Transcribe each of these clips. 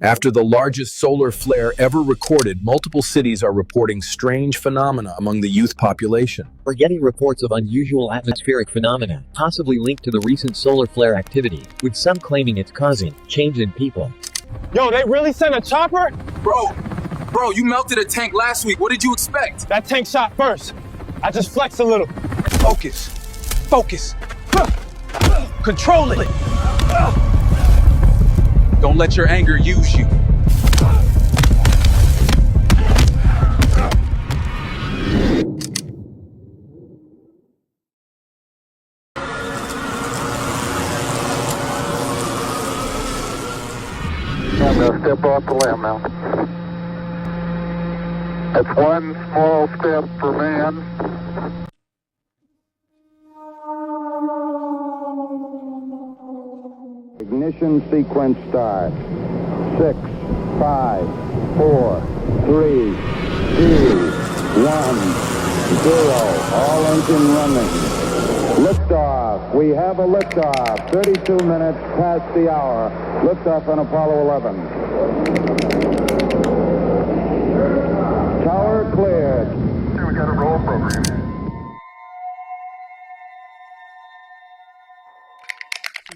After the largest solar flare ever recorded, multiple cities are reporting strange phenomena among the youth population. We're getting reports of unusual atmospheric phenomena, possibly linked to the recent solar flare activity, with some claiming it's causing change in people. Yo, they really sent a chopper? Bro, you melted a tank last week. What did you expect? That tank shot first. I just flexed a little. Focus. Control it. Don't let your anger use you. I'm going to step off the limb now. That's one small step for man. Ignition sequence start. 6, 5, 4, 3, 2, 1, 0. All engine running. Liftoff. We have a liftoff. 32 minutes past the hour. Liftoff on Apollo 11. Tower cleared. We got a roll program.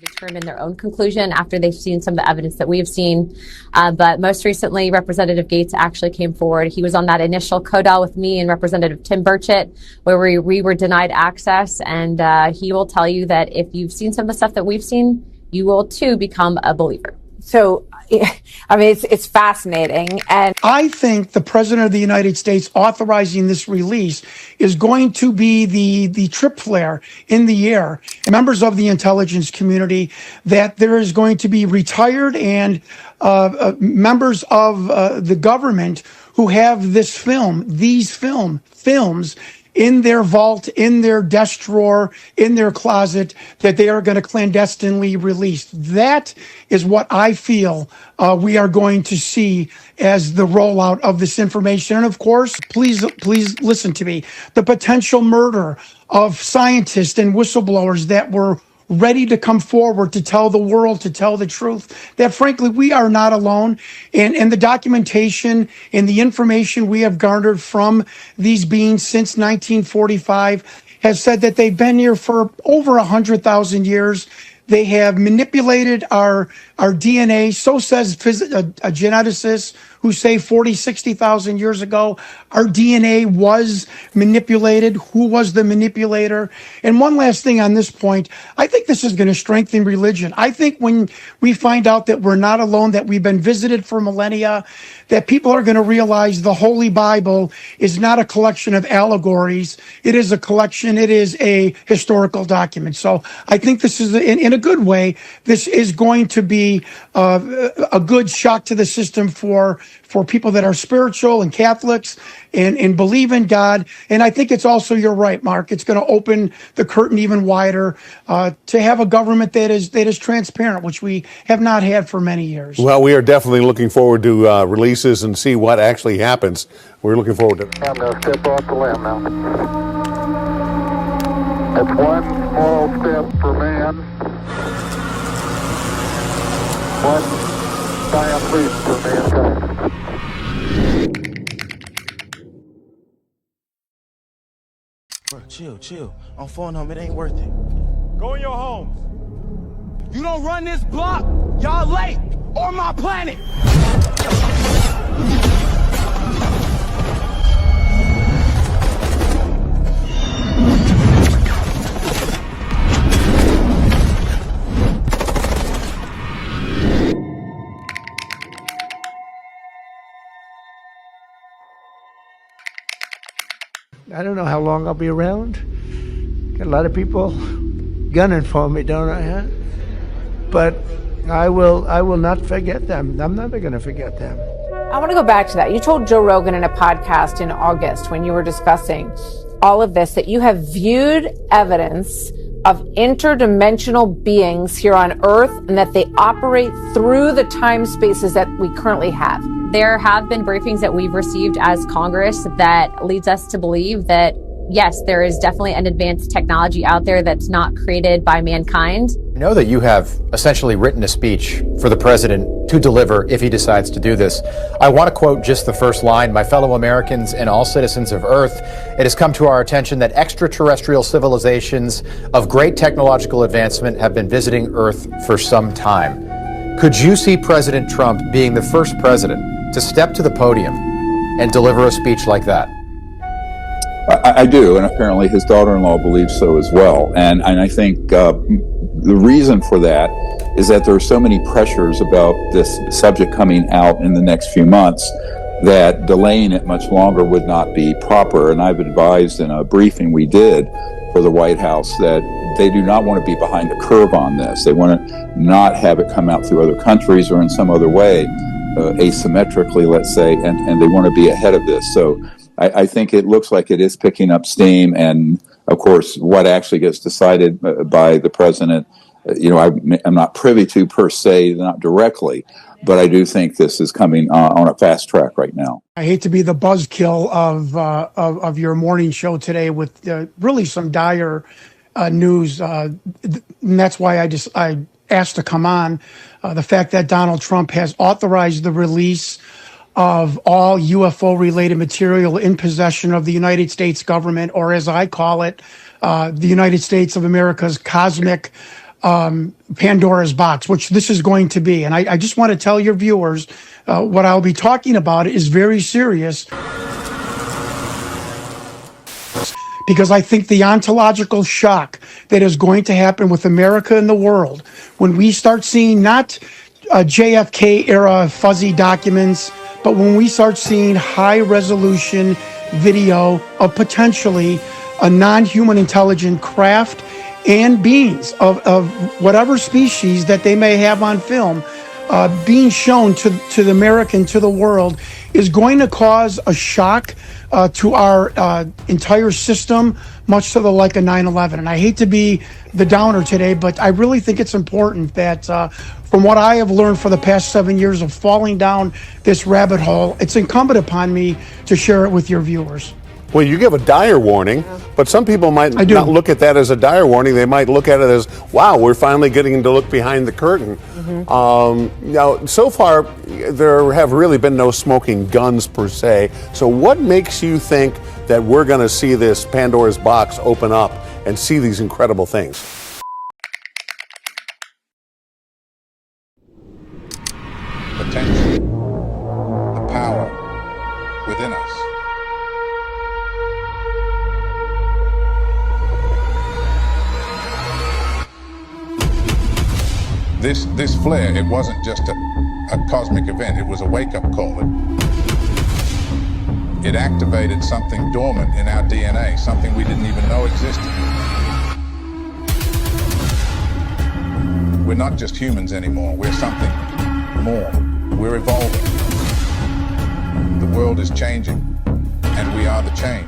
Determine their own conclusion after they've seen some of the evidence that we have seen. But most recently, Representative Gates actually came forward. He was on that initial CODAL with me and Representative Tim Burchett, where we were denied access. And he will tell you that if you've seen some of the stuff that we've seen, you will too become a believer. So, I mean, it's fascinating. And I think the President of the United States authorizing this release is going to be the trip flare in the air. And members of the intelligence community, that there is going to be retired and members of the government who have these films in their vault, in their desk drawer, in their closet, that they are going to clandestinely release. That is what I feel we are going to see as the rollout of this information. And of course, please listen to me. The potential murder of scientists and whistleblowers that were ready to come forward to tell the world, to tell the truth, that frankly, we are not alone. And the documentation and the information we have garnered from these beings since 1945 has said that they've been here for over 100,000 years. They have manipulated our DNA. So says a geneticist who say 40, 60,000 years ago, our DNA was manipulated. Who was the manipulator? And one last thing on this point, I think this is going to strengthen religion. I think when we find out that we're not alone, that we've been visited for millennia, that people are going to realize the Holy Bible is not a collection of allegories. It is a collection. It is a historical document. So I think this is, in a good way, this is going to be a good shock to the system for people that are spiritual and Catholics and believe in God. And I think it's also, you're right, Mark, it's going to open the curtain even wider to have a government that is transparent, which we have not had for many years. Well, we are definitely looking forward to releases and see what actually happens. We're looking forward to it. I'm going to step off the limb now. That's one small step for man. One giant leap for mankind. Bro, chill. On phone home, it ain't worth it. Go in your homes. You don't run this block, y'all late on my planet. I don't know how long I'll be around. Got a lot of people gunning for me, don't I? Huh? But I will not forget them. I'm never going to forget them. I want to go back to that. You told Joe Rogan in a podcast in August when you were discussing all of this that you have viewed evidence of interdimensional beings here on Earth and that they operate through the time spaces that we currently have. There have been briefings that we've received as Congress that leads us to believe that, yes, there is definitely an advanced technology out there that's not created by mankind. I know that you have essentially written a speech for the president to deliver if he decides to do this. I want to quote just the first line. My fellow Americans and all citizens of Earth, it has come to our attention that extraterrestrial civilizations of great technological advancement have been visiting Earth for some time. Could you see President Trump being the first president to step to the podium and deliver a speech like that? I do, and apparently his daughter-in-law believes so as well. And I think the reason for that is that there are so many pressures about this subject coming out in the next few months that delaying it much longer would not be proper. And I've advised in a briefing we did for the White House that they do not want to be behind the curve on this. They want to not have it come out through other countries or in some other way, asymmetrically, let's say, and they want to be ahead of this. So I think it looks like it is picking up steam, and of course, what actually gets decided by the president, I'm not privy to per se, not directly, but I do think this is coming on a fast track right now. I hate to be the buzzkill of your morning show today with really some dire news, and that's why I asked to come on. The fact that Donald Trump has authorized the release of all UFO-related material in possession of the United States government, or as I call it, the United States of America's cosmic Pandora's box, which this is going to be. And I just want to tell your viewers what I'll be talking about is very serious, because I think the ontological shock that is going to happen with America and the world when we start seeing not JFK-era fuzzy documents, but when we start seeing high-resolution video of potentially a non-human intelligent craft and beings of whatever species that they may have on film being shown to the American, to the world, is going to cause a shock to our entire system, much to the like of 9/11. And I hate to be the downer today, but I really think it's important that from what I have learned for the past 7 years of falling down this rabbit hole, it's incumbent upon me to share it with your viewers. Well, you give a dire warning, but some people might not look at that as a dire warning. They might look at it as, wow, we're finally getting to look behind the curtain. Now, so far, there have really been no smoking guns per se. So what makes you think that we're going to see this Pandora's box open up and see these incredible things? Potential, the power within us. This flare, it wasn't just a cosmic event, it was a wake-up call. It activated something dormant in our DNA, something we didn't even know existed. We're not just humans anymore, we're something more. We're evolving. The world is changing, and we are the change.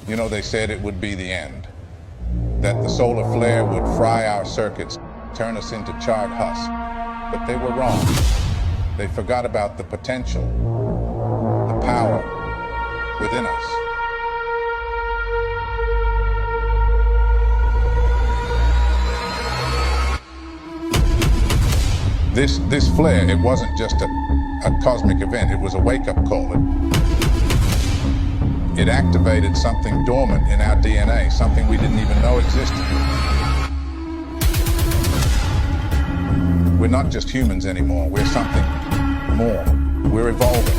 You know, they said it would be the end, that the solar flare would fry our circuits, turn us into charred husks. But they were wrong. They forgot about the potential, the power within us. This flare, it wasn't just a cosmic event, it was a wake-up call. It activated something dormant in our DNA, something we didn't even know existed. We're not just humans anymore, we're something more. We're evolving.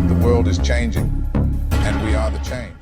The world is changing, and we are the change.